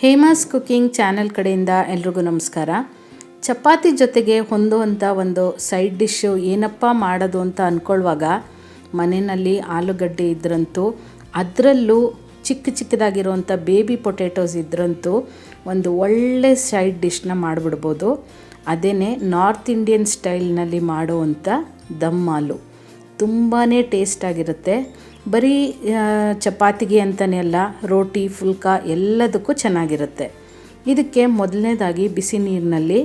Hema's cooking channel ಕಡೆಯಿಂದ ಎಲ್ರಿಗೂ ನಮಸ್ಕಾರ. ಚಪಾತಿ ಜೊತೆಗೆ ಹೊಂದುವಂಥ ಒಂದು ಸೈಡ್ ಡಿಶ್ಶು ಏನಪ್ಪ ಮಾಡೋದು ಅಂತ ಅಂದ್ಕೊಳ್ಳುವಾಗ ಮನೆಯಲ್ಲಿ ಆಲೂಗಡ್ಡೆ ಇದ್ರಂತೂ, ಅದರಲ್ಲೂ ಚಿಕ್ಕದಾಗಿರುವಂಥ ಬೇಬಿ ಪೊಟ್ಯಾಟೋಸ್ ಇದ್ರಂತೂ ಒಂದು ಒಳ್ಳೆ ಸೈಡ್ ಡಿಶ್ನ ಮಾಡಿಬಿಡ್ಬೋದು. ಅದೇ ನಾರ್ತ್ ಇಂಡಿಯನ್ ಸ್ಟೈಲ್ನಲ್ಲಿ ಮಾಡುವಂಥ ದಮ್ ಆಲೂ ತುಂಬಾ ಟೇಸ್ಟಾಗಿರುತ್ತೆ. ಬರೀ ಚಪಾತಿಗೆ ಅಂತಲೇ ಅಲ್ಲ, ರೋಟಿ ಫುಲ್ಕಾ ಎಲ್ಲದಕ್ಕೂ ಚೆನ್ನಾಗಿರುತ್ತೆ. ಇದಕ್ಕೆ ಮೊದಲನೇದಾಗಿ ಬಿಸಿ ನೀರಿನಲ್ಲಿ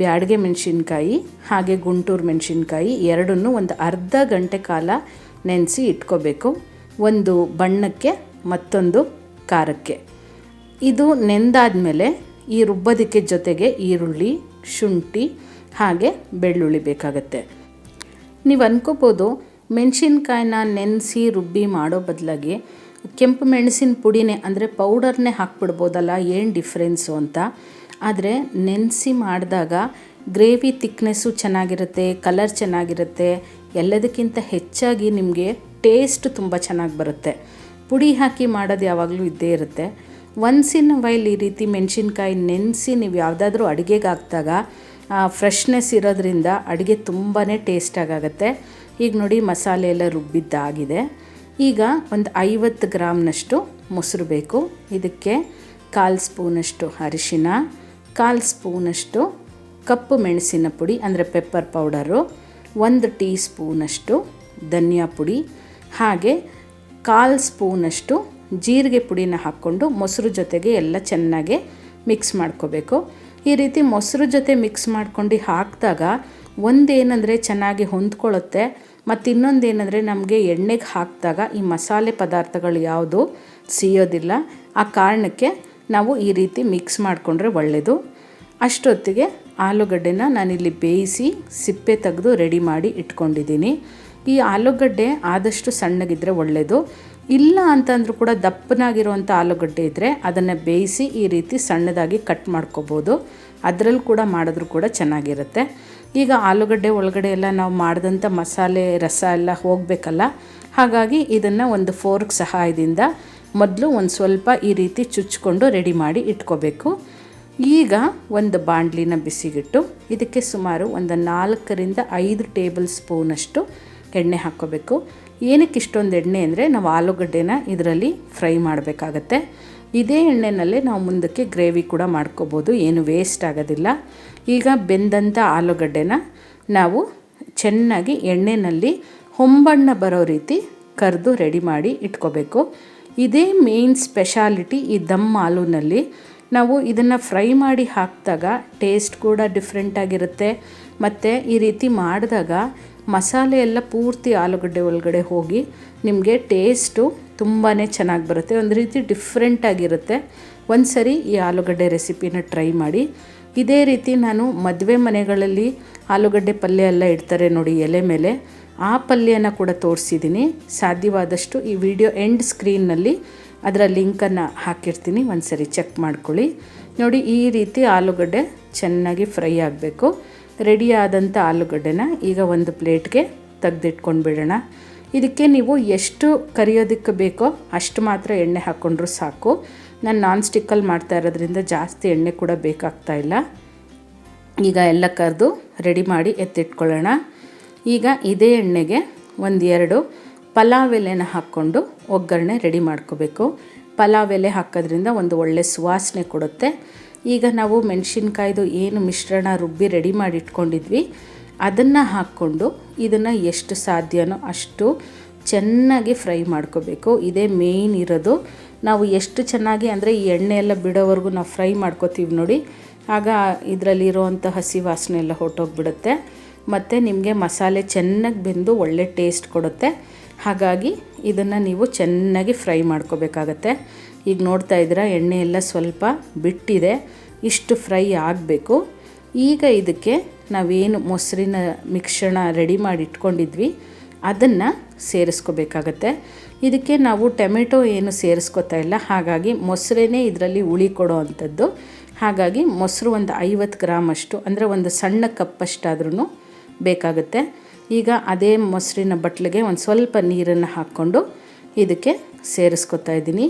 ಬ್ಯಾಡಗೆ ಮೆಣಸಿನ್ಕಾಯಿ ಹಾಗೆ ಗುಂಟೂರು ಮೆಣಸಿನ್ಕಾಯಿ ಎರಡನ್ನೂ ಒಂದು ಅರ್ಧ ಗಂಟೆ ಕಾಲ ನೆನೆಸಿ ಇಟ್ಕೋಬೇಕು. ಒಂದು ಬಣ್ಣಕ್ಕೆ ಮತ್ತೊಂದು ಖಾರಕ್ಕೆ. ಇದು ನೆಂದಾದಮೇಲೆ ಈ ರುಬ್ಬೋದಕ್ಕೆ ಜೊತೆಗೆ ಈರುಳ್ಳಿ, ಶುಂಠಿ ಹಾಗೆ ಬೆಳ್ಳುಳ್ಳಿ ಬೇಕಾಗತ್ತೆ. ನೀವು ಅನ್ಕೋಬೋದು ಮೆಣಸಿನ್ಕಾಯಿನ ನೆನೆಸಿ ರುಬ್ಬಿ ಮಾಡೋ ಬದಲಾಗಿ ಕೆಂಪು ಮೆಣಸಿನ ಪುಡಿನೇ ಅಂದರೆ ಪೌಡರ್ನೇ ಹಾಕ್ಬಿಡ್ಬೋದಲ್ಲ, ಏನು ಡಿಫ್ರೆನ್ಸು ಅಂತ. ಆದರೆ ನೆನೆಸಿ ಮಾಡಿದಾಗ ಗ್ರೇವಿ ತಿಕ್ನೆಸ್ಸು ಚೆನ್ನಾಗಿರುತ್ತೆ, ಕಲರ್ ಚೆನ್ನಾಗಿರುತ್ತೆ, ಎಲ್ಲದಕ್ಕಿಂತ ಹೆಚ್ಚಾಗಿ ನಿಮಗೆ ಟೇಸ್ಟ್ ತುಂಬ ಚೆನ್ನಾಗಿ ಬರುತ್ತೆ. ಪುಡಿ ಹಾಕಿ ಮಾಡೋದು ಯಾವಾಗಲೂ ಇದ್ದೇ ಇರುತ್ತೆ. ಒನ್ಸ್ ಇನ್ ವೈಲ್ ಈ ರೀತಿ ಮೆಣಸಿನ್ಕಾಯಿ ನೆನೆಸಿ ನೀವು ಯಾವುದಾದ್ರೂ ಅಡುಗೆಗೆ ಹಾಕಿದಾಗ ಫ್ರೆಶ್ನೆಸ್ ಇರೋದ್ರಿಂದ ಅಡುಗೆ ತುಂಬಾ ಟೇಸ್ಟಾಗುತ್ತೆ. ಈಗ ನೋಡಿ ಮಸಾಲೆ ಎಲ್ಲ ರುಬ್ಬಿದ್ದಾಗಿದೆ. ಈಗ ಒಂದು 50 ಗ್ರಾಮ್ನಷ್ಟು ಮೊಸರು ಬೇಕು. ಇದಕ್ಕೆ 1/4 ಸ್ಪೂನಷ್ಟು ಅರಿಶಿನ, 1/4 ಸ್ಪೂನಷ್ಟು ಕಪ್ಪು ಮೆಣಸಿನ ಪುಡಿ ಅಂದರೆ ಪೆಪ್ಪರ್ ಪೌಡರು, 1 ಟೀ ಸ್ಪೂನಷ್ಟು ಧನಿಯಾ ಪುಡಿ ಹಾಗೆ 1/4 ಸ್ಪೂನಷ್ಟು ಜೀರಿಗೆ ಪುಡಿನ ಹಾಕ್ಕೊಂಡು ಮೊಸರು ಜೊತೆಗೆ ಎಲ್ಲ ಚೆನ್ನಾಗಿ ಮಿಕ್ಸ್ ಮಾಡ್ಕೋಬೇಕು. ಈ ರೀತಿ ಮೊಸರು ಜೊತೆ ಮಿಕ್ಸ್ ಮಾಡ್ಕೊಂಡು ಹಾಕಿದಾಗ ಒಂದೇನೆಂದರೆ ಚೆನ್ನಾಗಿ ಹೊಂದ್ಕೊಳ್ಳುತ್ತೆ, ಮತ್ತು ಇನ್ನೊಂದೇನೆಂದರೆ ನಮಗೆ ಎಣ್ಣೆಗೆ ಹಾಕಿದಾಗ ಈ ಮಸಾಲೆ ಪದಾರ್ಥಗಳು ಯಾವುದು ಸಿಯೋದಿಲ್ಲ. ಆ ಕಾರಣಕ್ಕೆ ನಾವು ಈ ರೀತಿ ಮಿಕ್ಸ್ ಮಾಡಿಕೊಂಡ್ರೆ ಒಳ್ಳೆಯದು. ಅಷ್ಟೊತ್ತಿಗೆ ಆಲೂಗಡ್ಡೆನ ನಾನಿಲ್ಲಿ ಬೇಯಿಸಿ ಸಿಪ್ಪೆ ತೆಗೆದು ರೆಡಿ ಮಾಡಿ ಇಟ್ಕೊಂಡಿದ್ದೀನಿ. ಈ ಆಲೂಗಡ್ಡೆ ಆದಷ್ಟು ಸಣ್ಣಗಿದ್ದರೆ ಒಳ್ಳೆಯದು. ಇಲ್ಲ ಅಂತಂದ್ರೂ ಕೂಡ ದಪ್ಪನಾಗಿರುವಂಥ ಆಲೂಗಡ್ಡೆ ಇದ್ದರೆ ಅದನ್ನು ಬೇಯಿಸಿ ಈ ರೀತಿ ಸಣ್ಣದಾಗಿ ಕಟ್ ಮಾಡ್ಕೋಬೋದು. ಅದರಲ್ಲಿ ಕೂಡ ಮಾಡಿದ್ರೂ ಕೂಡ ಚೆನ್ನಾಗಿರುತ್ತೆ. ಈಗ ಆಲೂಗಡ್ಡೆ ಒಳಗಡೆ ಎಲ್ಲ ನಾವು ಮಾಡಿದಂಥ ಮಸಾಲೆ ರಸ ಎಲ್ಲ ಹೋಗಬೇಕಲ್ಲ, ಹಾಗಾಗಿ ಇದನ್ನು ಒಂದು ಫೋರ್ಕ್ ಸಹಾಯದಿಂದ ಮೊದಲು ಒಂದು ಸ್ವಲ್ಪ ಈ ರೀತಿ ಚುಚ್ಕೊಂಡು ರೆಡಿ ಮಾಡಿ ಇಟ್ಕೋಬೇಕು. ಈಗ ಒಂದು ಬಾಣಲಿನ ಬಿಸಿಗಿಟ್ಟು ಇದಕ್ಕೆ ಸುಮಾರು ಒಂದು 4-5 ಟೇಬಲ್ ಸ್ಪೂನಷ್ಟು ಎಣ್ಣೆ ಹಾಕ್ಕೋಬೇಕು. ಏನಕ್ಕೆ ಇಷ್ಟೊಂದು ಎಣ್ಣೆ ಅಂದರೆ ನಾವು ಆಲೂಗಡ್ಡೆನ ಇದರಲ್ಲಿ ಫ್ರೈ ಮಾಡಬೇಕಾಗತ್ತೆ. ಇದೇ ಎಣ್ಣೆನಲ್ಲೇ ನಾವು ಮುಂದಕ್ಕೆ ಗ್ರೇವಿ ಕೂಡ ಮಾಡ್ಕೋಬೋದು, ಏನು ವೇಸ್ಟ್ ಆಗೋದಿಲ್ಲ. ಈಗ ಬೆಂದಂಥ ಆಲೂಗಡ್ಡೆನ ನಾವು ಚೆನ್ನಾಗಿ ಎಣ್ಣೆಯಲ್ಲಿ ಹೊಂಬಣ್ಣ ಬರೋ ರೀತಿ ಕರೆದು ರೆಡಿ ಮಾಡಿ ಇಟ್ಕೋಬೇಕು. ಇದೇ ಮೇನ್ ಸ್ಪೆಷಾಲಿಟಿ ಈ ದಮ್ ಆಲೂನಲ್ಲಿ. ನಾವು ಇದನ್ನು ಫ್ರೈ ಮಾಡಿ ಹಾಕಿದಾಗ ಟೇಸ್ಟ್ ಕೂಡ ಡಿಫ್ರೆಂಟಾಗಿರುತ್ತೆ. ಮತ್ತು ಈ ರೀತಿ ಮಾಡಿದಾಗ ಮಸಾಲೆ ಎಲ್ಲ ಪೂರ್ತಿ ಆಲೂಗಡ್ಡೆ ಒಳಗಡೆ ಹೋಗಿ ನಿಮಗೆ ಟೇಸ್ಟು ತುಂಬಾ ಚೆನ್ನಾಗಿ ಬರುತ್ತೆ, ಒಂದು ರೀತಿ ಡಿಫ್ರೆಂಟಾಗಿರುತ್ತೆ. ಒಂದು ಸರಿ ಈ ಆಲೂಗಡ್ಡೆ ರೆಸಿಪಿನ ಟ್ರೈ ಮಾಡಿ. ಇದೇ ರೀತಿ ನಾನು ಮದುವೆ ಮನೆಗಳಲ್ಲಿ ಆಲೂಗಡ್ಡೆ ಪಲ್ಯ ಎಲ್ಲ ಇಡ್ತಾರೆ ನೋಡಿ ಎಲೆ ಮೇಲೆ, ಆ ಪಲ್ಯನ ಕೂಡ ತೋರಿಸಿದ್ದೀನಿ. ಸಾಧ್ಯವಾದಷ್ಟು ಈ ವಿಡಿಯೋ ಎಂಡ್ ಸ್ಕ್ರೀನ್ನಲ್ಲಿ ಅದರ ಲಿಂಕನ್ನು ಹಾಕಿರ್ತೀನಿ, ಒಂದು ಸರಿ ಚೆಕ್ ಮಾಡ್ಕೊಳ್ಳಿ. ನೋಡಿ ಈ ರೀತಿ ಆಲೂಗಡ್ಡೆ ಚೆನ್ನಾಗಿ ಫ್ರೈ ಆಗಬೇಕು. ರೆಡಿ ಆದಂಥ ಆಲೂಗಡ್ಡೆನ ಈಗ ಒಂದು ಪ್ಲೇಟ್ಗೆ ತೆಗೆದಿಟ್ಕೊಂಡು ಬಿಡೋಣ. ಇದಕ್ಕೆ ನೀವು ಎಷ್ಟು ಕರಿಯೋದಕ್ಕೆ ಬೇಕೋ ಅಷ್ಟು ಮಾತ್ರ ಎಣ್ಣೆ ಹಾಕ್ಕೊಂಡ್ರೂ ಸಾಕು. ನಾನು ನಾನ್ ಸ್ಟಿಕ್ಕಲ್ಲಿ ಮಾಡ್ತಾ ಇರೋದ್ರಿಂದ ಜಾಸ್ತಿ ಎಣ್ಣೆ ಕೂಡ ಬೇಕಾಗ್ತಾ ಇಲ್ಲ. ಈಗ ಎಲ್ಲ ಕರೆದು ರೆಡಿ ಮಾಡಿ ಎತ್ತಿಟ್ಕೊಳ್ಳೋಣ. ಈಗ ಇದೇ ಎಣ್ಣೆಗೆ 1-2 ಪಲಾವ್ ಎಲೆನ ಹಾಕ್ಕೊಂಡು ಒಗ್ಗರಣೆ ರೆಡಿ ಮಾಡ್ಕೋಬೇಕು. ಪಲಾವ್ ಎಲೆ ಹಾಕೋದ್ರಿಂದ ಒಂದು ಒಳ್ಳೆ ಸುವಾಸನೆ ಕೊಡುತ್ತೆ. ಈಗ ನಾವು ಮೆಣಸಿನ್ಕಾಯ್ದು ಏನು ಮಿಶ್ರಣ ರುಬ್ಬಿ ರೆಡಿ ಮಾಡಿ ಇಟ್ಕೊಂಡಿದ್ವಿ ಅದನ್ನು ಹಾಕ್ಕೊಂಡು ಇದನ್ನು ಎಷ್ಟು ಸಾಧ್ಯನೋ ಅಷ್ಟು ಚೆನ್ನಾಗಿ ಫ್ರೈ ಮಾಡ್ಕೋಬೇಕು. ಇದೇ ಮೇಯ್ನ್ ಇರೋದು. ನಾವು ಎಷ್ಟು ಚೆನ್ನಾಗಿ ಅಂದರೆ ಈ ಎಣ್ಣೆ ಎಲ್ಲ ಬಿಡೋವರೆಗೂ ನಾವು ಫ್ರೈ ಮಾಡ್ಕೋತೀವಿ ನೋಡಿ, ಆಗ ಇದರಲ್ಲಿರೋವಂಥ ಹಸಿ ವಾಸನೆ ಎಲ್ಲ ಹೊರಟೋಗ್ಬಿಡುತ್ತೆ ಮತ್ತು ನಿಮಗೆ ಮಸಾಲೆ ಚೆನ್ನಾಗಿ ಬೆಂದು ಒಳ್ಳೆ ಟೇಸ್ಟ್ ಕೊಡುತ್ತೆ. ಹಾಗಾಗಿ ಇದನ್ನು ನೀವು ಚೆನ್ನಾಗಿ ಫ್ರೈ ಮಾಡ್ಕೋಬೇಕಾಗತ್ತೆ. ಈಗ ನೋಡ್ತಾ ಇದ್ದೀರಾ ಎಣ್ಣೆ ಎಲ್ಲ ಸ್ವಲ್ಪ ಬಿಟ್ಟಿದೆ, ಇಷ್ಟು ಫ್ರೈ ಆಗಬೇಕು. ಈಗ ಇದಕ್ಕೆ ನಾವೇನು ಮೊಸರಿನ ಮಿಶ್ರಣ ರೆಡಿ ಮಾಡಿ ಇಟ್ಕೊಂಡಿದ್ವಿ ಅದನ್ನು ಸೇರಿಸ್ಕೋಬೇಕಾಗತ್ತೆ. ಇದಕ್ಕೆ ನಾವು ಟೊಮೆಟೊ ಏನು ಸೇರಿಸ್ಕೋತಾ ಇಲ್ಲ, ಹಾಗಾಗಿ ಮೊಸರೇನೇ ಇದರಲ್ಲಿ ಹುಳಿ ಕೊಡೋ ಅಂಥದ್ದು. ಹಾಗಾಗಿ ಮೊಸರು ಒಂದು 50 ಗ್ರಾಮಷ್ಟು ಅಂದರೆ ಒಂದು ಸಣ್ಣ ಕಪ್ಪಷ್ಟಾದ್ರೂ ಬೇಕಾಗುತ್ತೆ. ಈಗ ಅದೇ ಮೊಸರಿನ ಬಟ್ಲಿಗೆ ಒಂದು ಸ್ವಲ್ಪ ನೀರನ್ನು ಹಾಕ್ಕೊಂಡು ಇದಕ್ಕೆ ಸೇರಿಸ್ಕೊತಾ ಇದ್ದೀನಿ.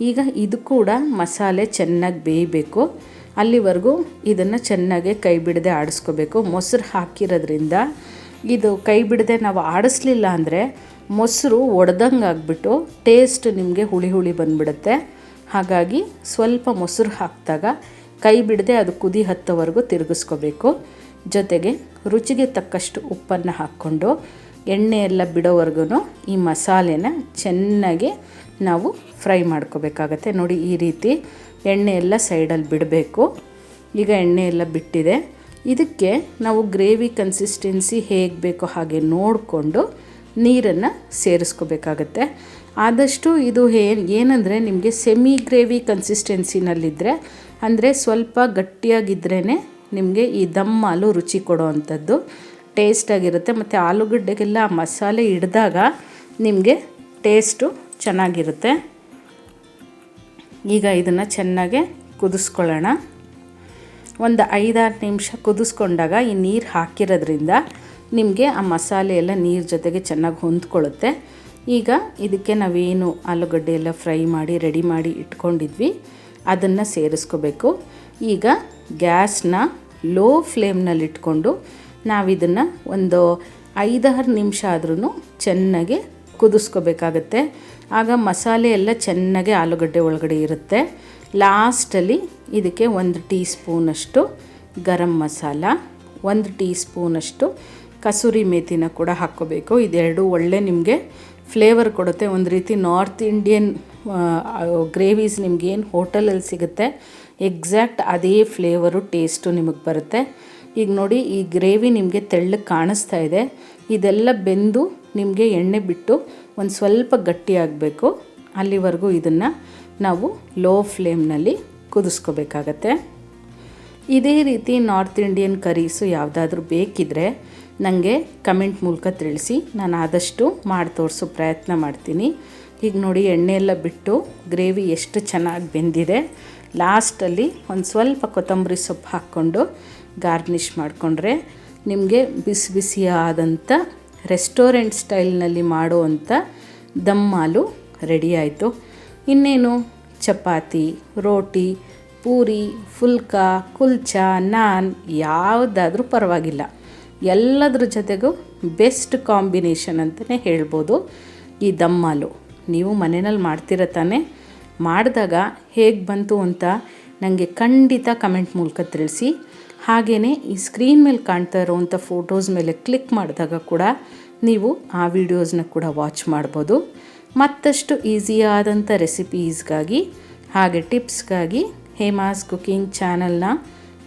ಈಗ ಇದು ಕೂಡ ಮಸಾಲೆ ಚೆನ್ನಾಗಿ ಬೇಯಬೇಕು. ಅಲ್ಲಿವರೆಗೂ ಇದನ್ನು ಚೆನ್ನಾಗಿ ಕೈ ಬಿಡದೆ ಆಡಿಸ್ಕೋಬೇಕು. ಮೊಸರು ಹಾಕಿರೋದ್ರಿಂದ ಇದು ಕೈ ಬಿಡದೆ ನಾವು ಆಡಿಸ್ಲಿಲ್ಲ ಅಂದರೆ ಮೊಸರು ಒಡೆದಂಗೆ ಆಗಿಬಿಟ್ಟು ಟೇಸ್ಟ್ ನಿಮಗೆ ಹುಳಿ ಹುಳಿ ಬಂದುಬಿಡುತ್ತೆ. ಹಾಗಾಗಿ ಸ್ವಲ್ಪ ಮೊಸರು ಹಾಕಿದಾಗ ಕೈ ಬಿಡದೆ ಅದು ಕುದಿ ಹತ್ತೋವರೆಗೂ ತಿರುಗಿಸ್ಕೋಬೇಕು. ಜೊತೆಗೆ ರುಚಿಗೆ ತಕ್ಕಷ್ಟು ಉಪ್ಪನ್ನು ಹಾಕ್ಕೊಂಡು ಎಣ್ಣೆ ಎಲ್ಲ ಬಿಡೋವರೆಗೂ ಈ ಮಸಾಲೆನ ಚೆನ್ನಾಗಿ ನಾವು ಫ್ರೈ ಮಾಡ್ಕೋಬೇಕಾಗತ್ತೆ. ನೋಡಿ, ಈ ರೀತಿ ಎಣ್ಣೆ ಎಲ್ಲ ಸೈಡಲ್ಲಿ ಬಿಡಬೇಕು. ಈಗ ಎಣ್ಣೆ ಎಲ್ಲ ಬಿಟ್ಟಿದೆ. ಇದಕ್ಕೆ ನಾವು ಗ್ರೇವಿ ಕನ್ಸಿಸ್ಟೆನ್ಸಿ ಹೇಗೆ ಬೇಕೋ ಹಾಗೆ ನೋಡಿಕೊಂಡು ನೀರನ್ನು ಸೇರಿಸ್ಕೋಬೇಕಾಗತ್ತೆ. ಆದಷ್ಟು ಇದು ಏನಂದರೆ ನಿಮಗೆ ಸೆಮಿ ಗ್ರೇವಿ ಕನ್ಸಿಸ್ಟೆನ್ಸಿನಲ್ಲಿದ್ದರೆ, ಅಂದರೆ ಸ್ವಲ್ಪ ಗಟ್ಟಿಯಾಗಿದ್ರೇ ನಿಮಗೆ ಈ ದಮ್ ಆಲೂ ರುಚಿ ಕೊಡೋ ಅಂಥದ್ದು ಟೇಸ್ಟಾಗಿರುತ್ತೆ. ಮತ್ತು ಆಲೂಗಡ್ಡೆಗೆಲ್ಲ ಮಸಾಲೆ ಹಿಡಿದಾಗ ನಿಮಗೆ ಟೇಸ್ಟು ಚೆನ್ನಾಗಿರುತ್ತೆ. ಈಗ ಇದನ್ನು ಚೆನ್ನಾಗೆ ಕುದಿಸ್ಕೊಳ್ಳೋಣ. ಒಂದು 5-6 ನಿಮಿಷ ಕುದಿಸ್ಕೊಂಡಾಗ ಈ ನೀರು ಹಾಕಿರೋದ್ರಿಂದ ನಿಮಗೆ ಆ ಮಸಾಲೆ ಎಲ್ಲ ನೀರು ಜೊತೆಗೆ ಚೆನ್ನಾಗಿ ಹೊಂದ್ಕೊಳ್ಳುತ್ತೆ. ಈಗ ಇದಕ್ಕೆ ನಾವೇನು ಆಲೂಗಡ್ಡೆ ಎಲ್ಲ ಫ್ರೈ ಮಾಡಿ ರೆಡಿ ಮಾಡಿ ಇಟ್ಕೊಂಡಿದ್ವಿ ಅದನ್ನು ಸೇರಿಸ್ಕೋಬೇಕು. ಈಗ ಗ್ಯಾಸ್ನ ಲೋ ಫ್ಲೇಮ್ನಲ್ಲಿ ಇಟ್ಕೊಂಡು ನಾವಿದನ್ನು ಒಂದು 5-6 ನಿಮಿಷ ಆದ್ರೂ ಚೆನ್ನಾಗಿ ಕುದಿಸ್ಕೋಬೇಕಾಗತ್ತೆ. ಆಗ ಮಸಾಲೆ ಎಲ್ಲ ಚೆನ್ನಾಗಿ ಆಲೂಗಡ್ಡೆ ಒಳಗಡೆ ಇರುತ್ತೆ. ಲಾಸ್ಟಲ್ಲಿ ಇದಕ್ಕೆ 1 ಟೀ ಸ್ಪೂನಷ್ಟು ಗರಂ ಮಸಾಲ, 1 ಟೀ ಸ್ಪೂನಷ್ಟು ಕಸೂರಿ ಮೇಥಿನ ಕೂಡ ಹಾಕ್ಕೋಬೇಕು. ಇದೆರಡು ಒಳ್ಳೆ ನಿಮಗೆ ಫ್ಲೇವರ್ ಕೊಡುತ್ತೆ. ಒಂದು ರೀತಿ ನಾರ್ತ್ ಇಂಡಿಯನ್ ಗ್ರೇವೀಸ್ ನಿಮಗೇನು ಹೋಟೆಲಲ್ಲಿ ಸಿಗುತ್ತೆ ಎಕ್ಸಾಕ್ಟ್ ಅದೇ ಫ್ಲೇವರು ಟೇಸ್ಟು ನಿಮಗೆ ಬರುತ್ತೆ. ಈಗ ನೋಡಿ, ಈ ಗ್ರೇವಿ ನಿಮಗೆ ತೆಳ್ಳಗೆ ಕಾಣಿಸ್ತಾ ಇದೆ. ಇದೆಲ್ಲ ಬೆಂದು ನಿಮಗೆ ಎಣ್ಣೆ ಬಿಟ್ಟು ಒಂದು ಸ್ವಲ್ಪ ಗಟ್ಟಿಯಾಗಬೇಕು. ಅಲ್ಲಿವರೆಗೂ ಇದನ್ನು ನಾವು ಲೋ ಫ್ಲೇಮ್ನಲ್ಲಿ ಕುದಿಸ್ಕೋಬೇಕಾಗತ್ತೆ. ಇದೇ ರೀತಿ ನಾರ್ತ್ ಇಂಡಿಯನ್ ಕರೀಸು ಯಾವುದಾದ್ರೂ ಬೇಕಿದ್ದರೆ ನನಗೆ ಕಮೆಂಟ್ ಮೂಲಕ ತಿಳಿಸಿ. ನಾನು ಆದಷ್ಟು ಮಾಡಿ ತೋರಿಸೋ ಪ್ರಯತ್ನ ಮಾಡ್ತೀನಿ. ಈಗ ನೋಡಿ, ಎಣ್ಣೆ ಎಲ್ಲ ಬಿಟ್ಟು ಗ್ರೇವಿ ಎಷ್ಟು ಚೆನ್ನಾಗಿ ಬೆಂದಿದೆ. ಲಾಸ್ಟಲ್ಲಿ ಒಂದು ಸ್ವಲ್ಪ ಕೊತ್ತಂಬರಿ ಸೊಪ್ಪು ಹಾಕ್ಕೊಂಡು ಗಾರ್ನಿಷ್ ಮಾಡಿಕೊಂಡ್ರೆ ನಿಮಗೆ ಬಿಸಿ ಬಿಸಿಯಾದಂಥ ರೆಸ್ಟೋರೆಂಟ್ ಸ್ಟೈಲ್ನಲ್ಲಿ ಮಾಡುವಂಥ ದಮ್ ಆಲೂ ರೆಡಿ ಆಯಿತು. ಇನ್ನೇನು ಚಪಾತಿ, ರೋಟಿ, ಪೂರಿ, ಫುಲ್ಕಾ, ಕುಲ್ಚಾ, ನಾನ್ ಯಾವುದಾದ್ರೂ ಪರವಾಗಿಲ್ಲ, ಎಲ್ಲದ್ರ ಜೊತೆಗೂ ಬೆಸ್ಟ್ ಕಾಂಬಿನೇಷನ್ ಅಂತಲೇ ಹೇಳ್ಬೋದು ಈ ದಮ್ ಆಲೂ. ನೀವು ಮನೆಯಲ್ಲಿ ಮಾಡ್ತಿರೋ ತಾನೇ? ಮಾಡಿದಾಗ ಹೇಗೆ ಬಂತು ಅಂತ ನನಗೆ ಖಂಡಿತ ಕಮೆಂಟ್ ಮೂಲಕ ತಿಳಿಸಿ. ಹಾಗೆಯೇ ಈ ಸ್ಕ್ರೀನ್ ಮೇಲೆ ಕಾಣ್ತಾ ಇರೋವಂಥ ಫೋಟೋಸ್ ಮೇಲೆ ಕ್ಲಿಕ್ ಮಾಡಿದಾಗ ಕೂಡ ನೀವು ಆ ವಿಡಿಯೋಸ್ನ ಕೂಡ ವಾಚ್ ಮಾಡ್ಬೋದು. ಮತ್ತಷ್ಟು ಈಸಿಯಾದಂಥ ರೆಸಿಪೀಸ್ಗಾಗಿ ಹಾಗೆ ಟಿಪ್ಸ್ಗಾಗಿ ಹೇಮಾಸ್ ಕುಕಿಂಗ್ ಚಾನಲ್ನ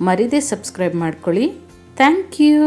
ಮರಿದೇ ಸಬ್ಸ್ಕ್ರೈಬ್ ಮಾಡ್ಕೊಳ್ಳಿ. Thank you.